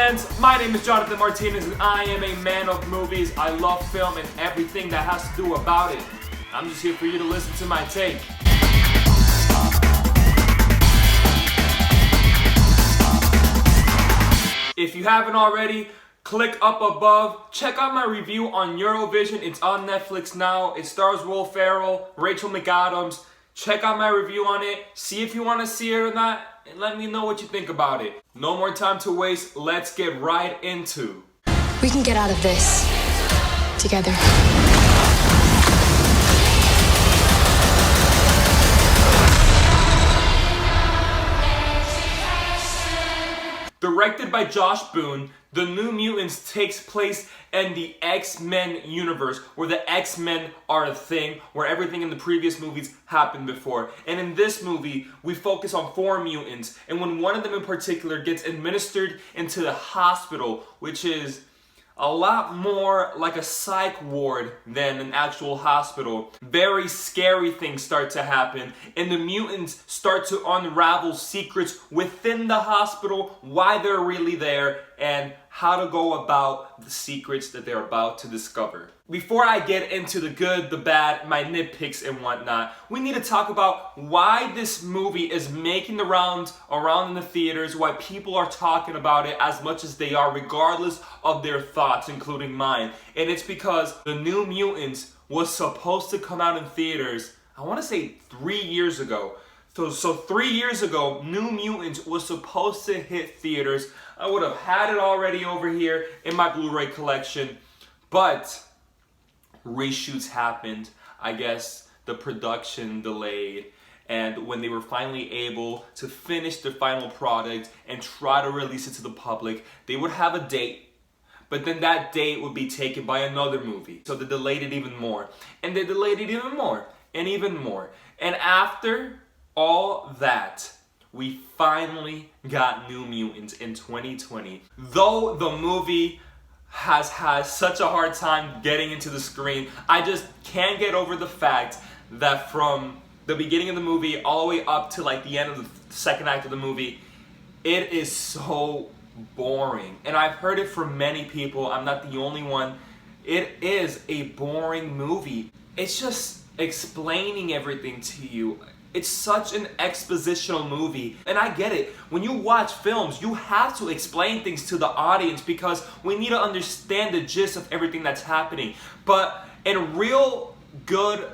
fans, my name is Jonathan Martinez and I am a man of movies. I love film and everything that has to do about it. I'm just here for you to listen to my take. If you haven't already, click up above. Check out my review on Eurovision. It's on Netflix now. It stars Will Ferrell, Rachel McAdams. Check out my review on it. See if you want to see it or not. And let me know what you think about it. No more time to waste. Let's get right into. We can get out of this together. Directed by Josh Boone, The New Mutants takes place in the X-Men universe, where the X-Men are a thing, where everything in the previous movies happened before. And in this movie, we focus on 4 mutants, and when one of them in particular gets administered into the hospital, which is a lot more like a psych ward than an actual hospital, very scary things start to happen, and the mutants start to unravel secrets within the hospital, why they're really there, and how to go about the secrets that they're about to discover. Before I get into the good, the bad, my nitpicks and whatnot, we need to talk about why this movie is making the rounds around in the theaters, why people are talking about it as much as they are, regardless of their thoughts, including mine. And it's because The New Mutants was supposed to come out in theaters, I want to say 3 years ago. So 3 years ago, New Mutants was supposed to hit theaters. I would have had it already over here in my Blu-ray collection, but reshoots happened. I guess the production delayed, and when they were finally able to finish the final product and try to release it to the public, they would have a date, but then that date would be taken by another movie. So they delayed it even more, and they delayed it even more, and even more. And after all that, we finally got New Mutants in 2020. Though the movie has had such a hard time getting into the screen, I just can't get over the fact that from the beginning of the movie all the way up to like the end of the second act of the movie, it is so boring. And I've heard it from many people, I'm not the only one. It is a boring movie. It's just explaining everything to you. It's such an expositional movie, and I get it. When you watch films, you have to explain things to the audience because we need to understand the gist of everything that's happening. But in real good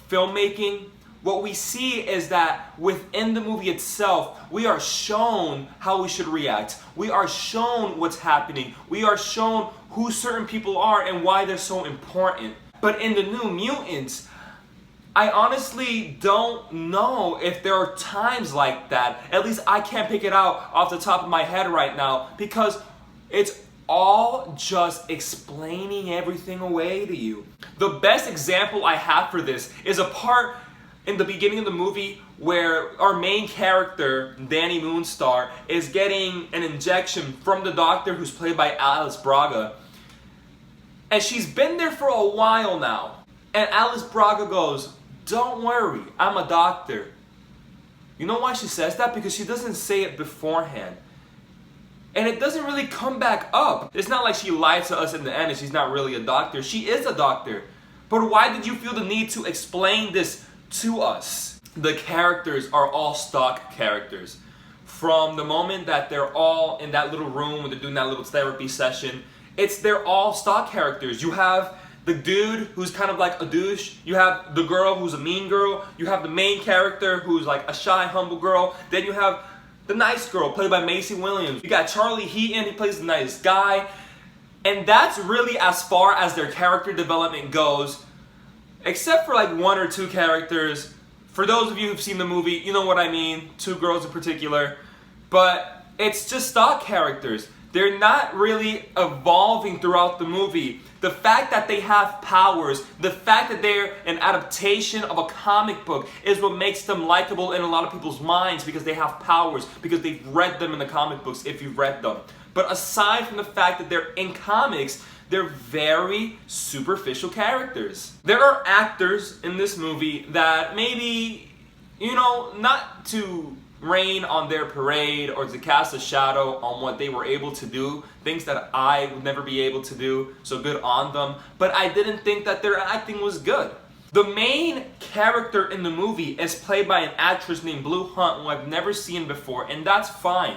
filmmaking, what we see is that within the movie itself, we are shown how we should react. We are shown what's happening. We are shown who certain people are and why they're so important. But in The New Mutants, I honestly don't know if there are times like that. At least I can't pick it out off the top of my head right now, because it's all just explaining everything away to you. The best example I have for this is a part in the beginning of the movie where our main character, Danny Moonstar, is getting an injection from the doctor who's played by Alice Braga. And she's been there for a while now. And Alice Braga goes, "Don't worry, I'm a doctor." You know why she says that? Because she doesn't say it beforehand. And it doesn't really come back up. It's not like she lied to us in the end and she's not really a doctor. She is a doctor. But why did you feel the need to explain this to us? The characters are all stock characters. From the moment that they're all in that little room when they're doing that little therapy session, they're all stock characters. You have the dude who's kind of like a douche, you have the girl who's a mean girl, you have the main character who's like a shy, humble girl, then you have the nice girl played by Maisie Williams, you got Charlie Heaton, he plays the nice guy, and that's really as far as their character development goes, except for like 1 or 2 characters. For those of you who've seen the movie, you know what I mean, 2 girls in particular, but it's just stock characters. They're not really evolving throughout the movie. The fact that they have powers, the fact that they're an adaptation of a comic book is what makes them likable in a lot of people's minds, because they have powers, because they've read them in the comic books if you've read them. But aside from the fact that they're in comics, they're very superficial characters. There are actors in this movie that maybe, not to rain on their parade or to cast a shadow on what they were able to do, things that I would never be able to do, so good on them. But I didn't think that their acting was good. The main character in the movie is played by an actress named Blu Hunt, who I've never seen before, and that's fine.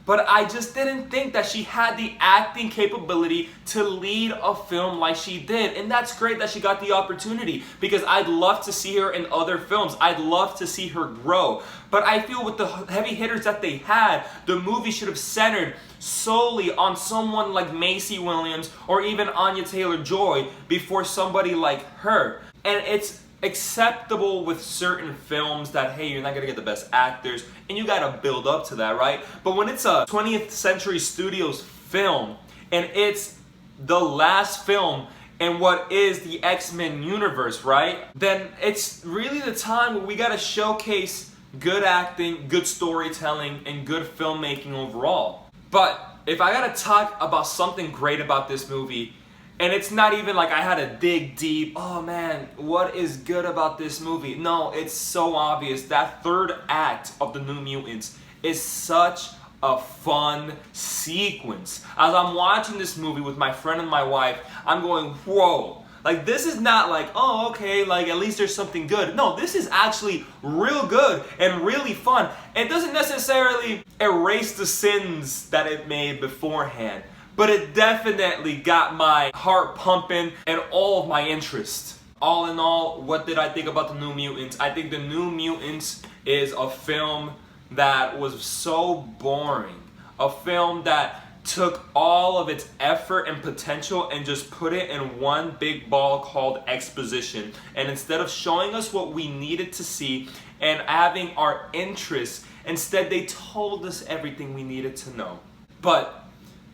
But I just didn't think that she had the acting capability to lead a film like she did. And that's great that she got the opportunity, because I'd love to see her in other films. I'd love to see her grow. But I feel with the heavy hitters that they had, the movie should have centered solely on someone like Maisie Williams or even Anya Taylor-Joy before somebody like her. And it's acceptable with certain films that, hey, you're not gonna get the best actors and you gotta build up to that, right? But when it's a 20th Century Studios film and it's the last film in what is the X-Men universe, right? Then it's really the time where we gotta showcase good acting, good storytelling, and good filmmaking overall. But if I gotta talk about something great about this movie, and it's not even like I had to dig deep, oh man, what is good about this movie? No, it's so obvious. That third act of the New Mutants is such a fun sequence. As I'm watching this movie with my friend and my wife, I'm going, whoa. Like, this is not like, oh, okay, like at least there's something good. No, this is actually real good and really fun. It doesn't necessarily erase the sins that it made beforehand, but it definitely got my heart pumping and all of my interest. All in all, what did I think about the New Mutants? I think the New Mutants is a film that was so boring. A film that took all of its effort and potential and just put it in one big ball called exposition. And instead of showing us what we needed to see and having our interests, instead they told us everything we needed to know. But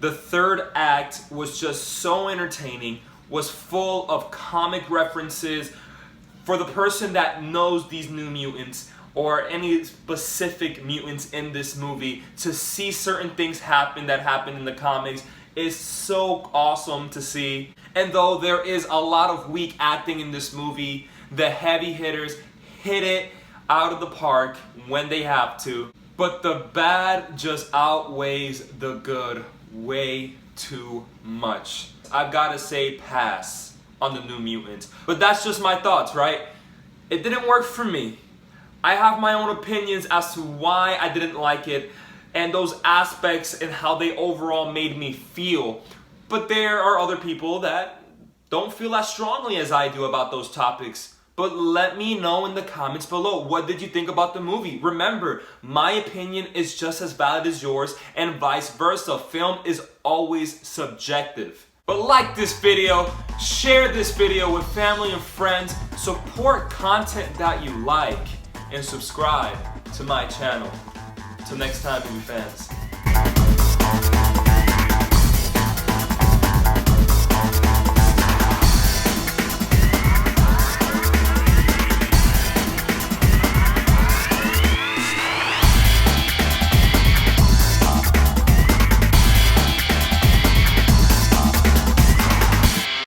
the third act was just so entertaining, was full of comic references. For the person that knows these New Mutants or any specific mutants in this movie, to see certain things happen that happened in the comics is so awesome to see. And though there is a lot of weak acting in this movie, the heavy hitters hit it out of the park when they have to. But the bad just outweighs the good way too much. I've got to say pass on the New Mutants. But that's just my thoughts, right? It didn't work for me. I have my own opinions as to why I didn't like it and those aspects and how they overall made me feel. But there are other people that don't feel as strongly as I do about those topics. But let me know in the comments below, what did you think about the movie? Remember, my opinion is just as valid as yours, and vice versa. Film is always subjective. But like this video, share this video with family and friends, support content that you like, and subscribe to my channel. Till next time, movie fans.